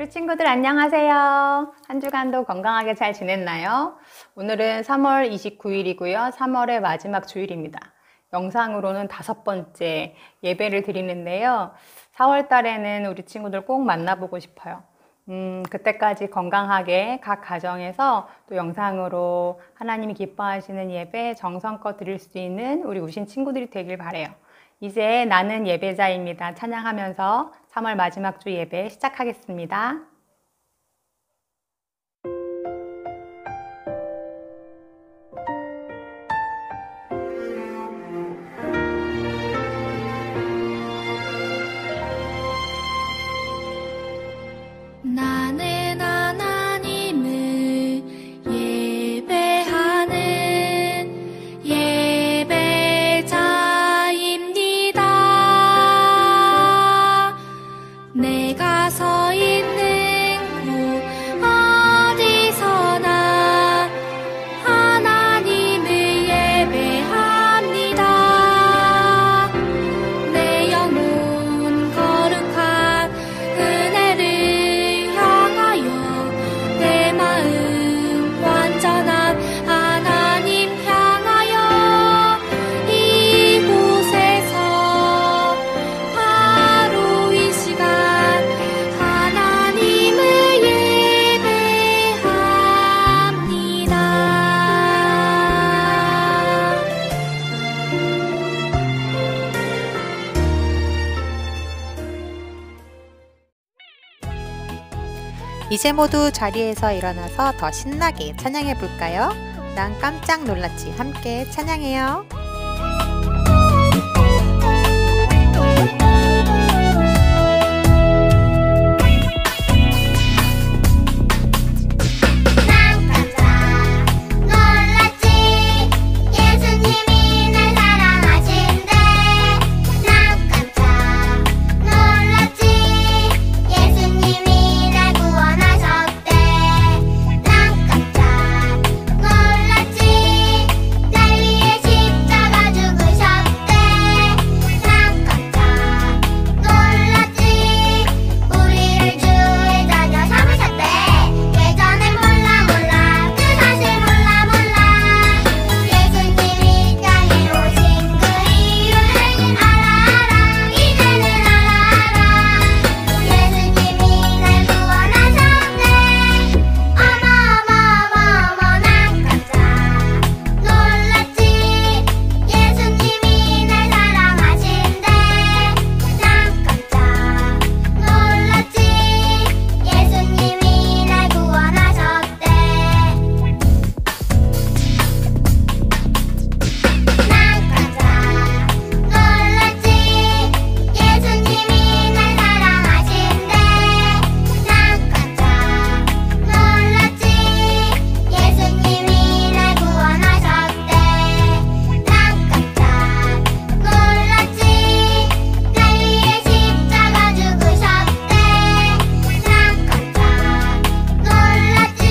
우리 친구들 안녕하세요. 한 주간도 건강하게 잘 지냈나요? 오늘은 3월 29일이고요. 3월의 마지막 주일입니다. 영상으로는 5번째 예배를 드리는데요. 4월 달에는 우리 친구들 꼭 만나보고 싶어요. 그때까지 건강하게 각 가정에서 또 영상으로 하나님이 기뻐하시는 예배 정성껏 드릴 수 있는 우리 우신 친구들이 되길 바라요. 이제 나는 예배자입니다. 찬양하면서 3월 마지막 주 예배 시작하겠습니다. 나는 하나님을 예배하는 예배자입니다. 내가 서 있는 곳 어디서나 하나님을 예배합니다. 내 영혼 거룩한 은혜를 향하여 내 마음 완전한 하나님 향하여 이곳에서 바로 이 시간 하나님을 예배합니다. 이제 모두 자리에서 일어나서 더 신나게 찬양해 볼까요? 난 깜짝 놀랐지. 함께 찬양해요. 난 깜짝 놀랐지. 예수님이 날 사랑하신대. 난 깜짝 놀랐지. 예수님이 날 구원하셨대. 난 깜짝 놀랐지. 날 위해 십자가 죽으셨대. 난 깜짝 놀랐지. 우리를 주의 자녀 삼으셨대. 예전엔 몰라 그 사실 몰라. 예수님이 땅에 오신 그 이유를 알아. 이제는 알아. 예수님이 날 구원하셨네. 어머 난 깜짝 놀랐지. 예수님이 날 사랑하신대. 난 깜짝 놀랐지. 예수님이 날 구원하셨대. 난 깜짝 놀랐지. 예수님이 날 사랑하신대. 난 깜짝 놀랐지. 예수님이 날 구원하셨대. 난 깜짝 놀랐지. 날 위해 십자가 죽으셨대. 난 깜짝 놀랐지.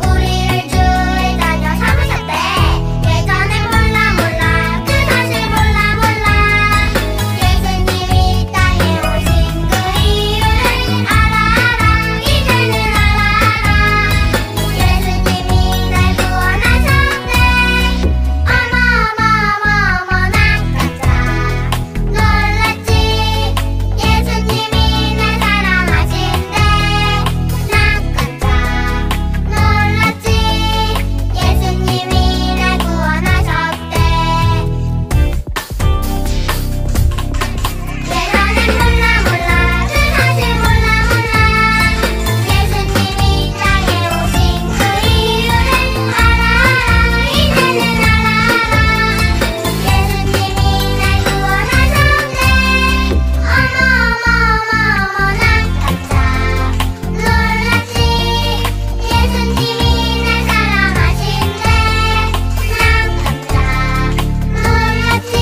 우리를 주의 자녀 삼으셨대. 예전엔 몰라 그 사실 몰라. 예수님이 땅에 오신 그 이유를 알아. 이제는 알아. 예수님이 날 구원하셨네. 어머 난 깜짝 놀랐지. 예수님이 날 사랑하신대. 난 깜짝 놀랐지. 예수님이 날 구원하셨대. 예전엔 몰라 그 사실 몰라. 예수님이 땅에 오신 그 이유를 알아. 이제는 알아. 예수님이 날 구원하셨네. 어머 난 깜짝 놀랐지. 예수님이 날 사랑하신대. 난 깜짝 놀랐지.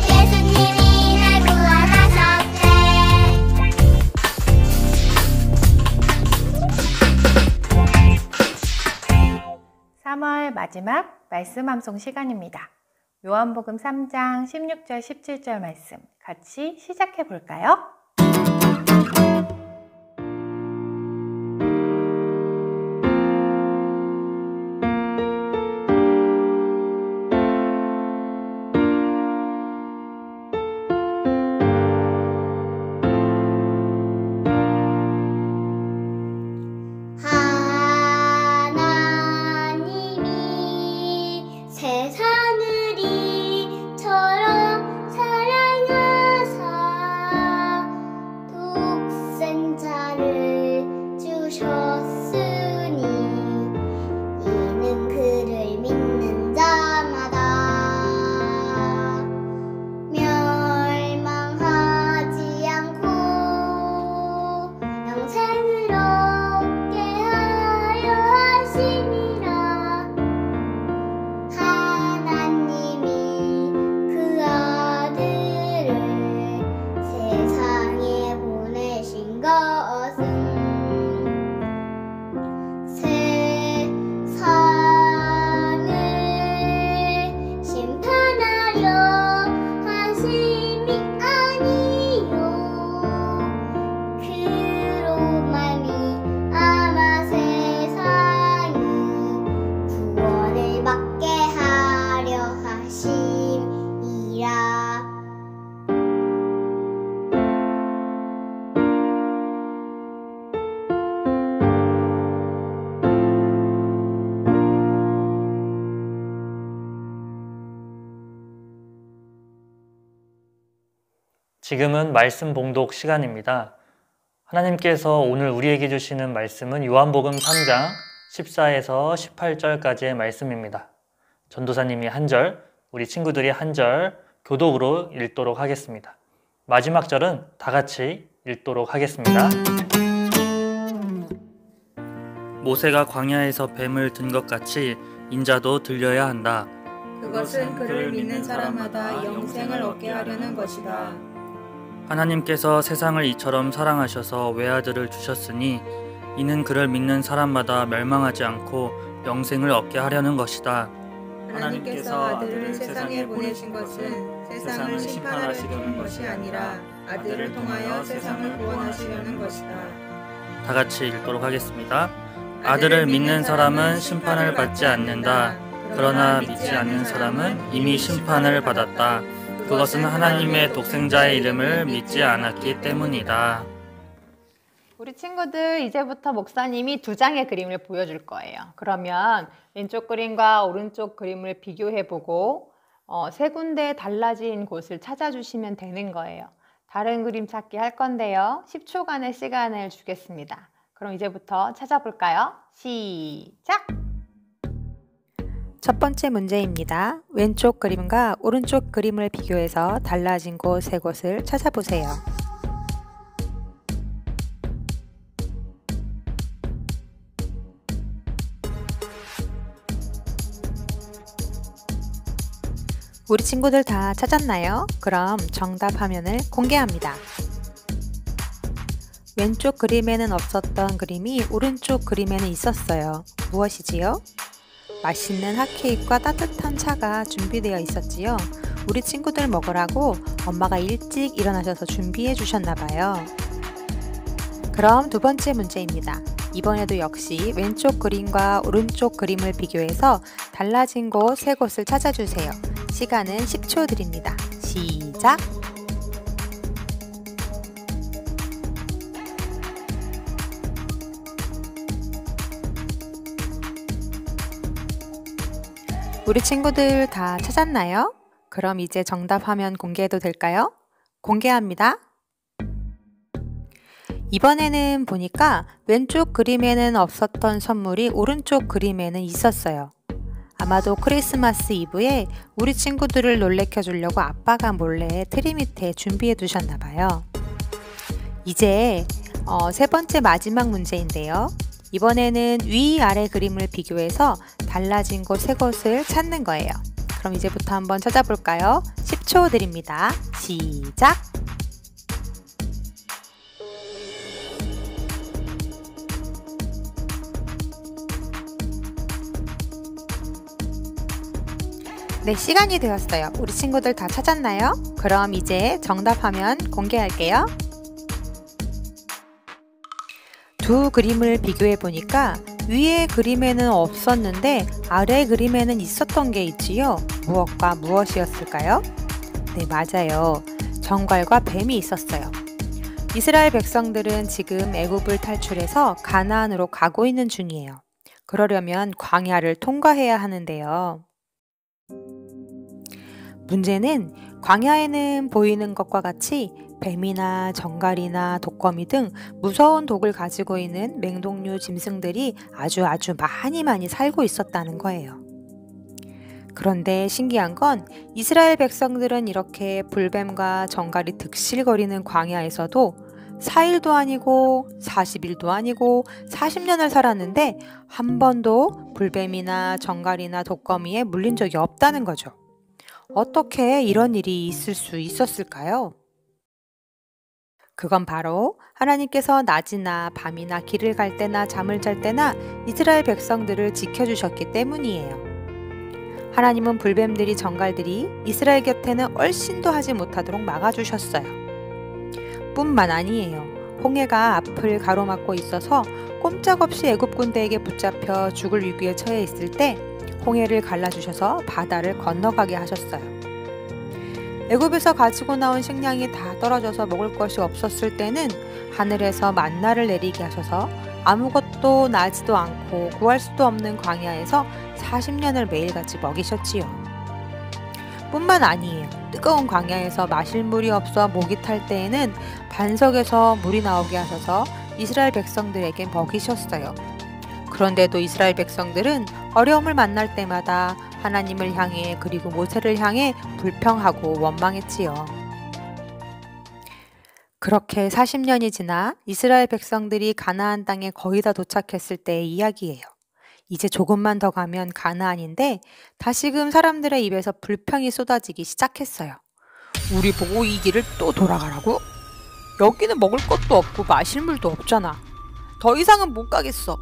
예수님이 날 구원하셨대. 3월 마지막 말씀 암송 시간입니다. 요한복음 3장 16절 17절 말씀 같이 시작해 볼까요? 지금은 말씀 봉독 시간입니다. 하나님께서 오늘 우리에게 주시는 말씀은 요한복음 3장 14에서 18절까지의 말씀입니다. 전도사님이 한 절, 우리 친구들이 한 절 교독으로 읽도록 하겠습니다. 마지막 절은 다 같이 읽도록 하겠습니다. 모세가 광야에서 뱀을 든 것 같이 인자도 들려야 한다. 그것은 그를 믿는 사람마다 영생을 얻게 하려는 것이다. 하나님께서 세상을 이처럼 사랑하셔서 외아들을 주셨으니 이는 그를 믿는 사람마다 멸망하지 않고 영생을 얻게 하려는 것이다. 하나님께서 아들을 세상에 보내신 것은 세상을 심판하시려는 것이 아니라 아들을 통하여 세상을 구원하시려는 것이다. 다 같이 읽도록 하겠습니다. 아들을 믿는 사람은 심판을 받지 않는다. 그러나 믿지 않는 사람은 이미 심판을 받았다. 그것은 하나님의 독생자의 이름을 믿지 않았기 때문이다. 우리 친구들 이제부터 목사님이 두 장의 그림을 보여줄 거예요. 그러면 왼쪽 그림과 오른쪽 그림을 비교해보고 세 군데 달라진 곳을 찾아주시면 되는 거예요. 다른 그림 찾기 할 건데요. 10초간의 시간을 주겠습니다. 그럼 이제부터 찾아볼까요? 시작! 첫 번째 문제입니다. 왼쪽 그림과 오른쪽 그림을 비교해서 달라진 곳 세 곳을 찾아보세요. 우리 친구들 다 찾았나요? 그럼 정답 화면을 공개합니다. 왼쪽 그림에는 없었던 그림이 오른쪽 그림에는 있었어요. 무엇이지요? 맛있는 핫케이크와 따뜻한 차가 준비되어 있었지요. 우리 친구들 먹으라고 엄마가 일찍 일어나셔서 준비해 주셨나 봐요. 그럼 두 번째 문제입니다. 이번에도 역시 왼쪽 그림과 오른쪽 그림을 비교해서 달라진 곳 세 곳을 찾아주세요. 시간은 10초 드립니다. 시작! 우리 친구들 다 찾았나요? 그럼 이제 정답 화면 공개해도 될까요? 공개합니다. 이번에는 보니까 왼쪽 그림에는 없었던 선물이 오른쪽 그림에는 있었어요. 아마도 크리스마스 이브에 우리 친구들을 놀래켜 주려고 아빠가 몰래 트리 밑에 준비해 두셨나 봐요. 이제 세 번째 마지막 문제인데요. 이번에는 위아래 그림을 비교해서 달라진 곳 세 곳을 찾는 거예요. 그럼 이제부터 한번 찾아볼까요? 10초 드립니다. 시작! 네, 시간이 되었어요. 우리 친구들 다 찾았나요? 그럼 이제 정답 화면 공개할게요. 두 그림을 비교해 보니까 위에 그림에는 없었는데 아래 그림에는 있었던 게 있지요. 무엇과 무엇이었을까요? 네, 맞아요. 정갈과 뱀이 있었어요. 이스라엘 백성들은 지금 애굽을 탈출해서 가나안으로 가고 있는 중이에요. 그러려면 광야를 통과해야 하는데요. 문제는 광야에는 보이는 것과 같이 뱀이나 정갈이나 독거미 등 무서운 독을 가지고 있는 맹독류 짐승들이 아주 많이 살고 있었다는 거예요. 그런데 신기한 건 이스라엘 백성들은 이렇게 불뱀과 정갈이 득실거리는 광야에서도 4일도 아니고 40일도 아니고 40년을 살았는데 한 번도 불뱀이나 정갈이나 독거미에 물린 적이 없다는 거죠. 어떻게 이런 일이 있을 수 있었을까요? 그건 바로 하나님께서 낮이나 밤이나 길을 갈 때나 잠을 잘 때나 이스라엘 백성들을 지켜주셨기 때문이에요. 하나님은 불뱀들이 정갈들이 이스라엘 곁에는 얼씬도 하지 못하도록 막아주셨어요. 뿐만 아니에요. 홍해가 앞을 가로막고 있어서 꼼짝없이 애굽 군대에게 붙잡혀 죽을 위기에 처해 있을 때 홍해를 갈라주셔서 바다를 건너가게 하셨어요. 애굽에서 가지고 나온 식량이 다 떨어져서 먹을 것이 없었을 때는 하늘에서 만나를 내리게 하셔서 아무것도 나지도 않고 구할 수도 없는 광야에서 40년을 매일같이 먹이셨지요. 뿐만 아니에요. 뜨거운 광야에서 마실 물이 없어 목이 탈 때에는 반석에서 물이 나오게 하셔서 이스라엘 백성들에게 먹이셨어요. 그런데도 이스라엘 백성들은 어려움을 만날 때마다 하나님을 향해 그리고 모세를 향해 불평하고 원망했지요. 그렇게 40년이 지나 이스라엘 백성들이 가나안 땅에 거의 다 도착했을 때의 이야기예요. 이제 조금만 더 가면 가나안인데 다시금 사람들의 입에서 불평이 쏟아지기 시작했어요. 우리 보고 이 길을 또 돌아가라고? 여기는 먹을 것도 없고 마실 물도 없잖아. 더 이상은 못 가겠어.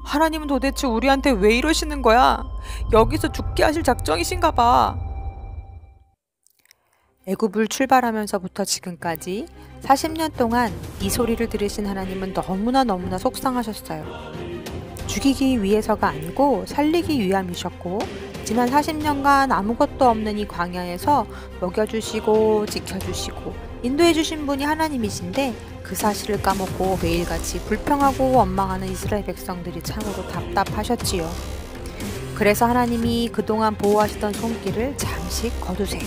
하나님은 도대체 우리한테 왜 이러시는 거야? 여기서 죽게 하실 작정이신가 봐. 애굽을 출발하면서부터 지금까지 40년 동안 이 소리를 들으신 하나님은 너무나 속상하셨어요. 죽이기 위해서가 아니고 살리기 위함이셨고 지난 40년간 아무것도 없는 이 광야에서 먹여주시고 지켜주시고 인도해주신 분이 하나님이신데 그 사실을 까먹고 매일같이 불평하고 원망하는 이스라엘 백성들이 참으로 답답하셨지요. 그래서 하나님이 그동안 보호하시던 손길을 잠시 거두세요.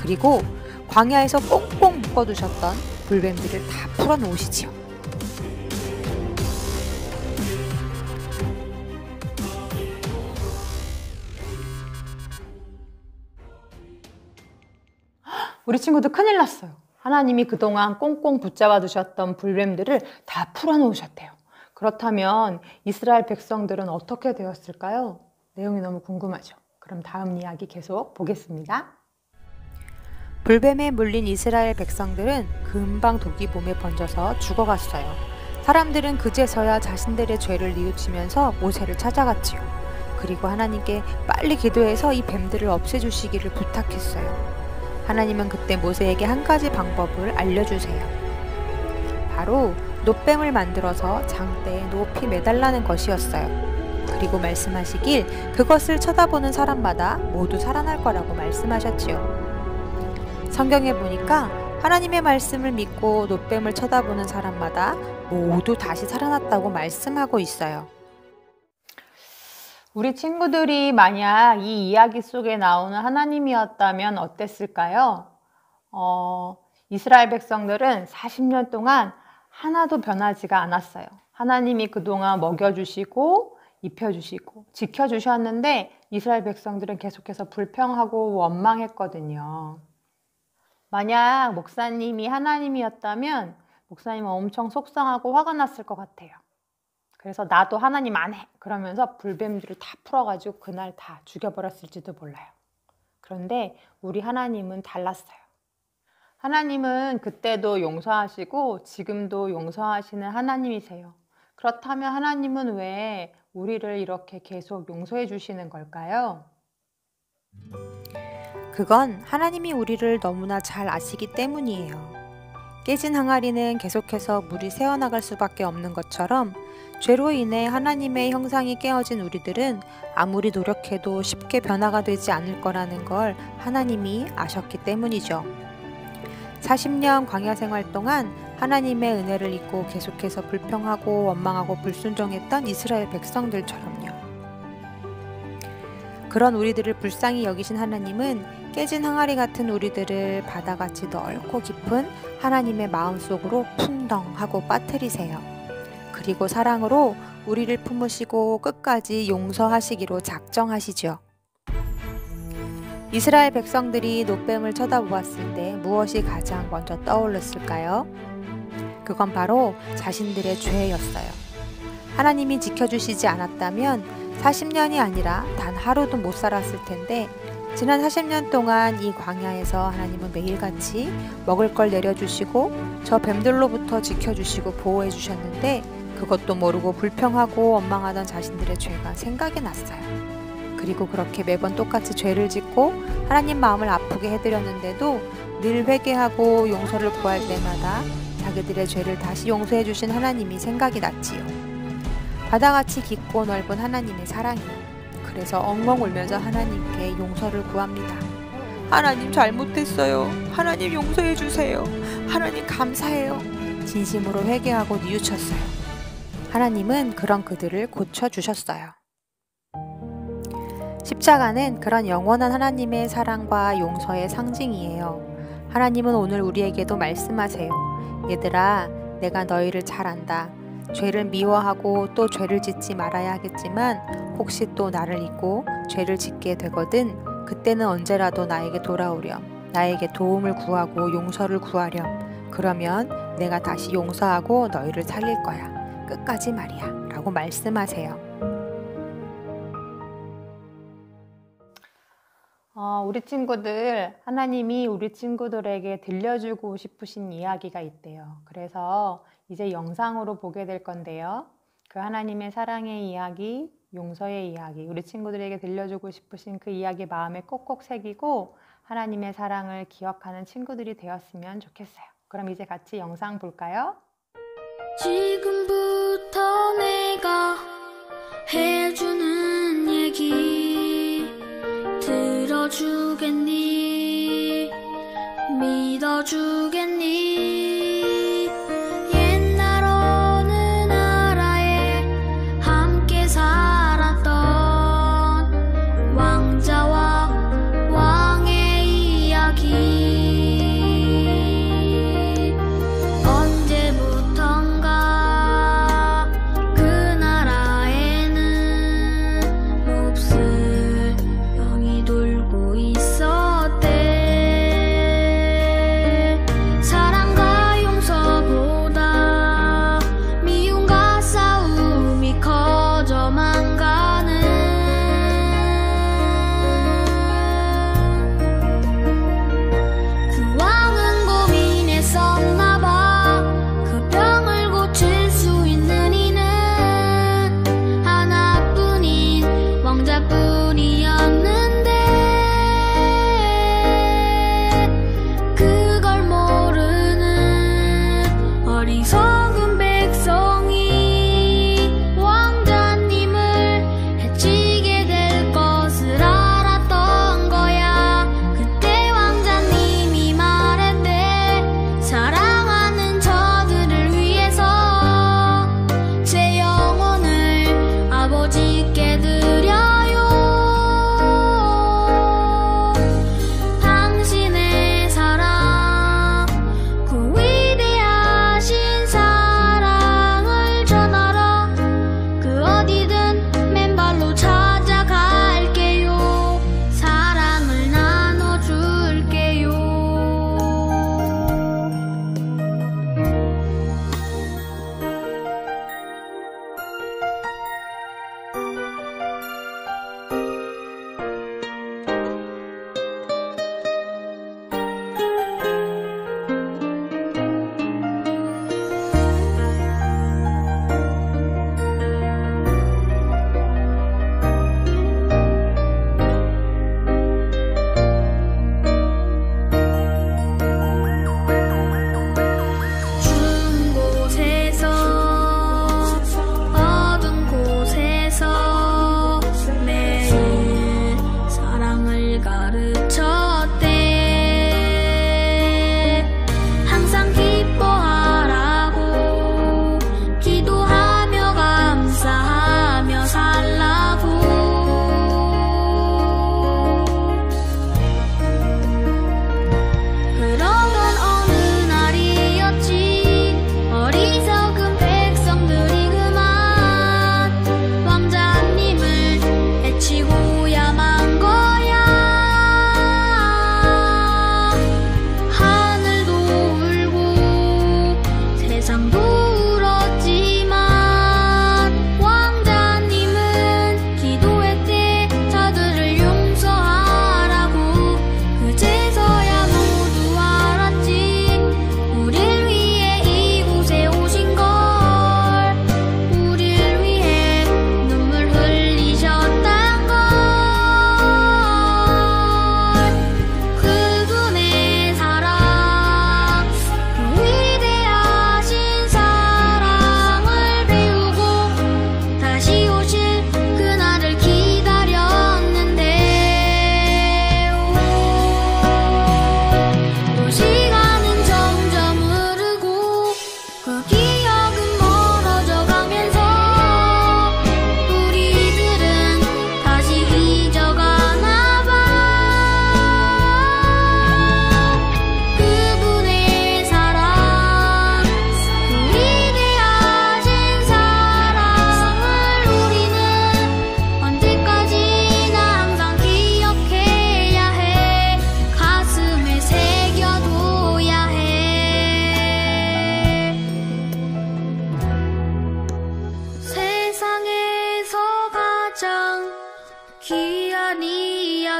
그리고 광야에서 꽁꽁 묶어두셨던 불뱀들을 다 풀어놓으시지요. 우리 친구들 큰일 났어요. 하나님이 그동안 꽁꽁 붙잡아 두셨던 불뱀들을 다 풀어놓으셨대요. 그렇다면 이스라엘 백성들은 어떻게 되었을까요? 내용이 너무 궁금하죠. 그럼 다음 이야기 계속 보겠습니다. 불뱀에 물린 이스라엘 백성들은 금방 독이 몸에 번져서 죽어갔어요. 사람들은 그제서야 자신들의 죄를 뉘우치면서 모세를 찾아갔지요. 그리고 하나님께 빨리 기도해서 이 뱀들을 없애주시기를 부탁했어요. 하나님은 그때 모세에게 한 가지 방법을 알려주세요. 바로 놋뱀을 만들어서 장대에 높이 매달라는 것이었어요. 그리고 말씀하시길 그것을 쳐다보는 사람마다 모두 살아날 거라고 말씀하셨지요. 성경에 보니까 하나님의 말씀을 믿고 놋뱀을 쳐다보는 사람마다 모두 다시 살아났다고 말씀하고 있어요. 우리 친구들이 만약 이 이야기 속에 나오는 하나님이었다면 어땠을까요? 이스라엘 백성들은 40년 동안 하나도 변하지가 않았어요. 하나님이 그동안 먹여주시고 입혀주시고 지켜주셨는데 이스라엘 백성들은 계속해서 불평하고 원망했거든요. 만약 목사님이 하나님이었다면 목사님은 엄청 속상하고 화가 났을 것 같아요. 그래서 나도 하나님 안 해! 그러면서 불뱀들을 다 풀어가지고 그날 다 죽여버렸을지도 몰라요. 그런데 우리 하나님은 달랐어요. 하나님은 그때도 용서하시고 지금도 용서하시는 하나님이세요. 그렇다면 하나님은 왜 우리를 이렇게 계속 용서해 주시는 걸까요? 그건 하나님이 우리를 너무나 잘 아시기 때문이에요. 깨진 항아리는 계속해서 물이 새어나갈 수밖에 없는 것처럼 죄로 인해 하나님의 형상이 깨어진 우리들은 아무리 노력해도 쉽게 변화가 되지 않을 거라는 걸 하나님이 아셨기 때문이죠. 40년 광야 생활 동안 하나님의 은혜를 잊고 계속해서 불평하고 원망하고 불순종했던 이스라엘 백성들처럼요. 그런 우리들을 불쌍히 여기신 하나님은 깨진 항아리 같은 우리들을 바다같이 넓고 깊은 하나님의 마음속으로 풍덩하고 빠뜨리세요. 그리고 사랑으로 우리를 품으시고 끝까지 용서하시기로 작정하시죠. 이스라엘 백성들이 놋뱀을 쳐다보았을 때 무엇이 가장 먼저 떠올랐을까요? 그건 바로 자신들의 죄였어요. 하나님이 지켜주시지 않았다면 40년이 아니라 단 하루도 못 살았을 텐데 지난 40년 동안 이 광야에서 하나님은 매일같이 먹을 걸 내려주시고 저 뱀들로부터 지켜주시고 보호해 주셨는데 그것도 모르고 불평하고 원망하던 자신들의 죄가 생각이 났어요. 그리고 그렇게 매번 똑같이 죄를 짓고 하나님 마음을 아프게 해드렸는데도 늘 회개하고 용서를 구할 때마다 자기들의 죄를 다시 용서해 주신 하나님이 생각이 났지요. 바다같이 깊고 넓은 하나님의 사랑이요. 그래서 엉엉 울면서 하나님께 용서를 구합니다. 하나님 잘못했어요. 하나님 용서해 주세요. 하나님 감사해요. 진심으로 회개하고 뉘우쳤어요. 하나님은 그런 그들을 고쳐주셨어요. 십자가는 그런 영원한 하나님의 사랑과 용서의 상징이에요. 하나님은 오늘 우리에게도 말씀하세요. 얘들아, 내가 너희를 잘 안다. 죄를 미워하고 또 죄를 짓지 말아야 하겠지만 혹시 또 나를 잊고 죄를 짓게 되거든 그때는 언제라도 나에게 돌아오렴. 나에게 도움을 구하고 용서를 구하렴. 그러면 내가 다시 용서하고 너희를 살릴 거야. 끝까지 말이야. 라고 말씀하세요. 우리 친구들, 하나님이 우리 친구들에게 들려주고 싶으신 이야기가 있대요. 그래서 이제 영상으로 보게 될 건데요. 그 하나님의 사랑의 이야기, 용서의 이야기, 우리 친구들에게 들려주고 싶으신 그 이야기 마음에 꼭꼭 새기고 하나님의 사랑을 기억하는 친구들이 되었으면 좋겠어요. 그럼 이제 같이 영상 볼까요? 지금부터 내가 해주는 얘기 들어주겠니? 믿어주겠니? 옛날 어느 나라에 함께 살았던 왕자와 왕의 이야기 언제부턴가 그 나라에는 몹쓸 병이 돌고 있었대.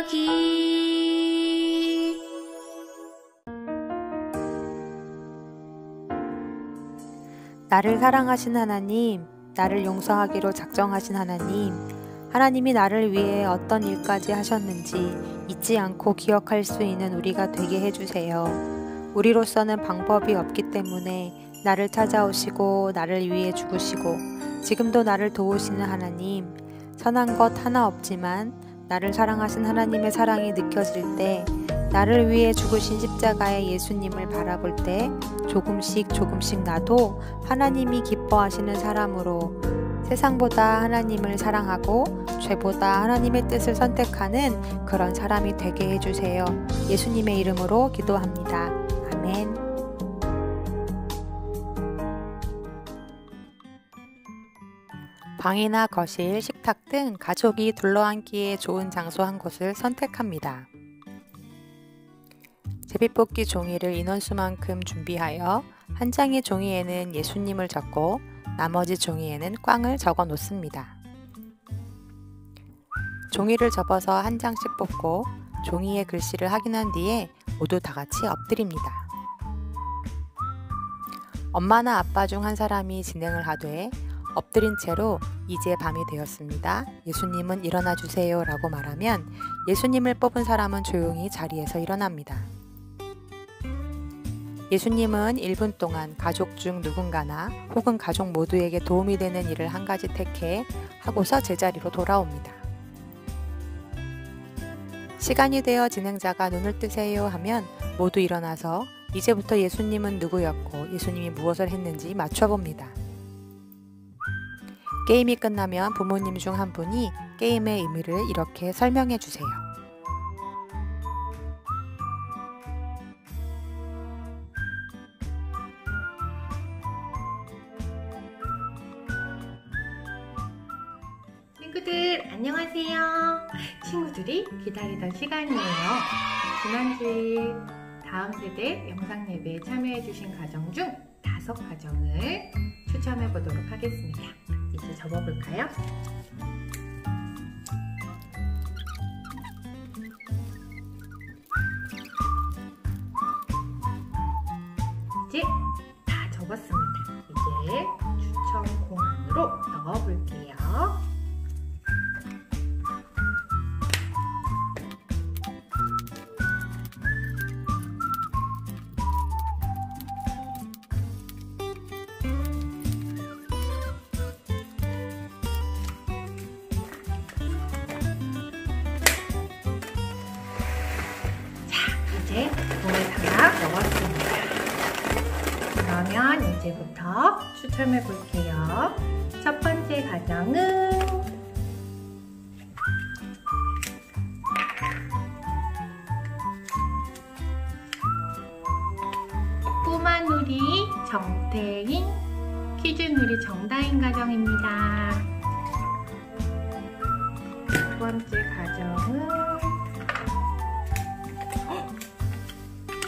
기억이 나를 사랑하신 하나님, 나를 용서하기로 작정하신 하나님, 하나님이 나를 위해 어떤 일까지 하셨는지 잊지 않고 기억할 수 있는 우리가 되게 해주세요. 우리로서는 방법이 없기 때문에 나를 찾아오시고 나를 위해 죽으시고 지금도 나를 도우시는 하나님, 선한 것 하나 없지만 나를 사랑하신 하나님의 사랑이 느껴질 때, 나를 위해 죽으신 십자가의 예수님을 바라볼 때 조금씩 나도 하나님이 기뻐하시는 사람으로 세상보다 하나님을 사랑하고 죄보다 하나님의 뜻을 선택하는 그런 사람이 되게 해주세요. 예수님의 이름으로 기도합니다. 아멘. 방이나 거실, 식탁 등 가족이 둘러앉기에 좋은 장소 한 곳을 선택합니다. 제비뽑기 종이를 인원수만큼 준비하여 한 장의 종이에는 예수님을 적고 나머지 종이에는 꽝을 적어 놓습니다. 종이를 접어서 한 장씩 뽑고 종이의 글씨를 확인한 뒤에 모두 다 같이 엎드립니다. 엄마나 아빠 중 한 사람이 진행을 하되 엎드린 채로 이제 밤이 되었습니다. 예수님은 일어나 주세요 라고 말하면 예수님을 뽑은 사람은 조용히 자리에서 일어납니다. 예수님은 1분 동안 가족 중 누군가나 혹은 가족 모두에게 도움이 되는 일을 한 가지 택해 하고서 제자리로 돌아옵니다. 시간이 되어 진행자가 눈을 뜨세요 하면 모두 일어나서 이제부터 예수님은 누구였고 예수님이 무엇을 했는지 맞춰봅니다. 게임이 끝나면 부모님 중 한 분이 게임의 의미를 이렇게 설명해 주세요. 친구들 안녕하세요. 친구들이 기다리던 시간이에요. 지난주에 다음 세대 영상 예배에 참여해 주신 가정 중 5가정을 추첨해 보도록 하겠습니다. 이제 접어볼까요? 이제 다 접었습니다. 이제 추첨 공안으로 넣어볼게요. 이제 공을 다 넣었습니다. 그러면 이제부터 추첨해 볼게요. 첫 번째 가정은 꼬마누리 정태인, 퀴즈누리 정다인 가정입니다. 두 번째 가정은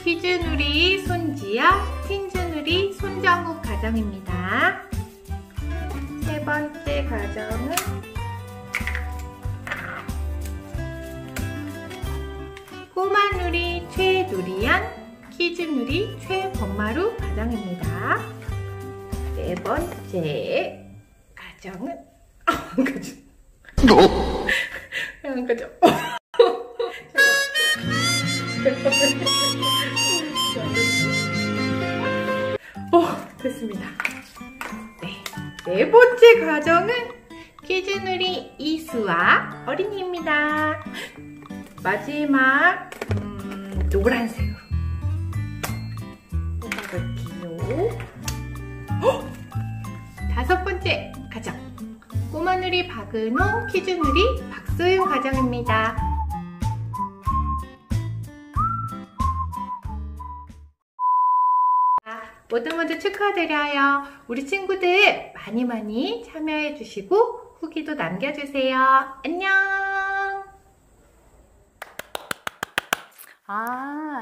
퀴즈누리 손지아, 틴즈누리 손정욱 가정입니다. 세 번째 가정은 꼬마누리 최누리안, 퀴즈누리 최범마루 가정입니다. 네 번째 가정은 안 가죠. 안 가죠. 됐습니다. 네 번째 가정은 퀴즈누리 이수아 어린이입니다. 마지막 노란색으로 뽑아볼게요. 다섯 번째 가정 꼬마누리 박은호, 퀴즈누리 박소윤 가정입니다. 모두 축하드려요. 우리 친구들 많이 참여해 주시고 후기도 남겨주세요. 안녕.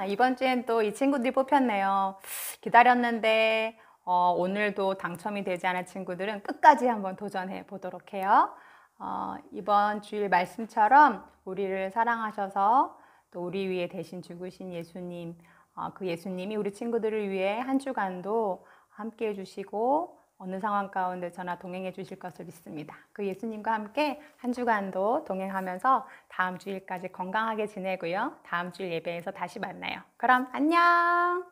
이번 주엔 또 이 친구들이 뽑혔네요. 기다렸는데 오늘도 당첨이 되지 않은 친구들은 끝까지 한번 도전해 보도록 해요. 이번 주일 말씀처럼 우리를 사랑하셔서 또 우리 위해 대신 죽으신 예수님, 그 예수님이 우리 친구들을 위해 한 주간도 함께 해주시고 어느 상황 가운데서나 동행해 주실 것을 믿습니다. 그 예수님과 함께 한 주간도 동행하면서 다음 주일까지 건강하게 지내고요. 다음 주일 예배에서 다시 만나요. 그럼 안녕!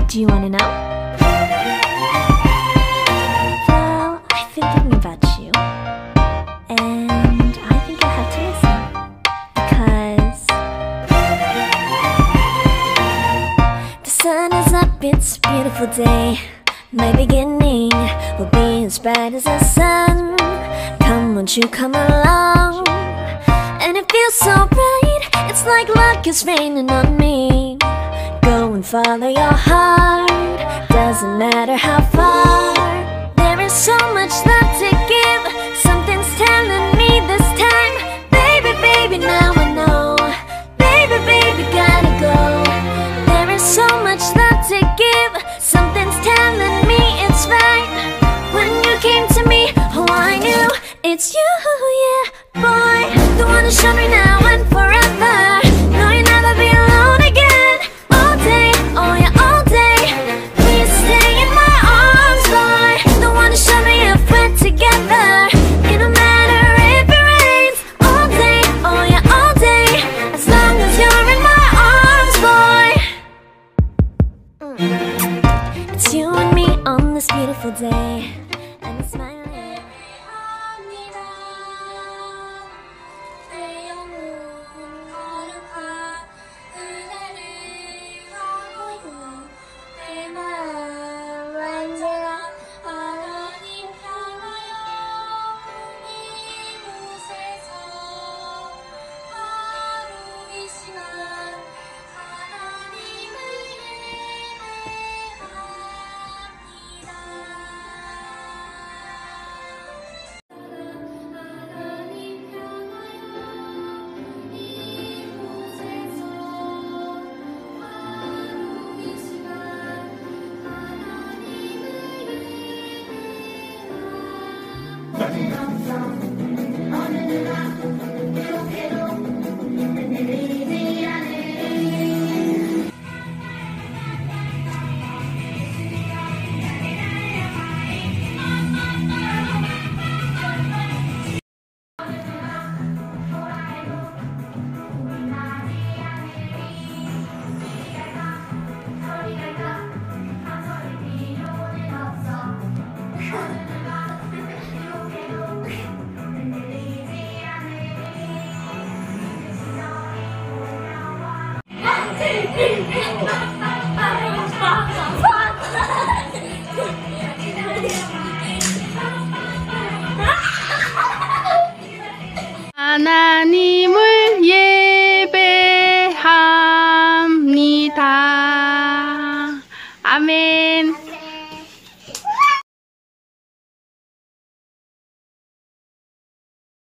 Do you want to know? Well, I've been thinking about you, and I think I have to listen because the sun is up, it's a beautiful day. My beginning will be as bright as the sun. Come, won't you come along? And it feels so bright, it's like luck is raining on me. Go and follow your heart, doesn't matter how far. There is so much love to give, something's telling me this time. Baby, baby, now I know. Baby, baby, gotta go. There is so much love to give, something's telling me it's right. When you came to me, oh I knew it's you, yeah, boy. The one who showed me now and forever. No, you'll never be alone again. All day, oh yeah, all day. Please stay in my arms, boy. The one who showed me if we're together. It don't matter if it rains. All day, oh yeah, all day. As long as you're in my arms, boy. It's you and me on this beautiful day, and it's smiling. Hey!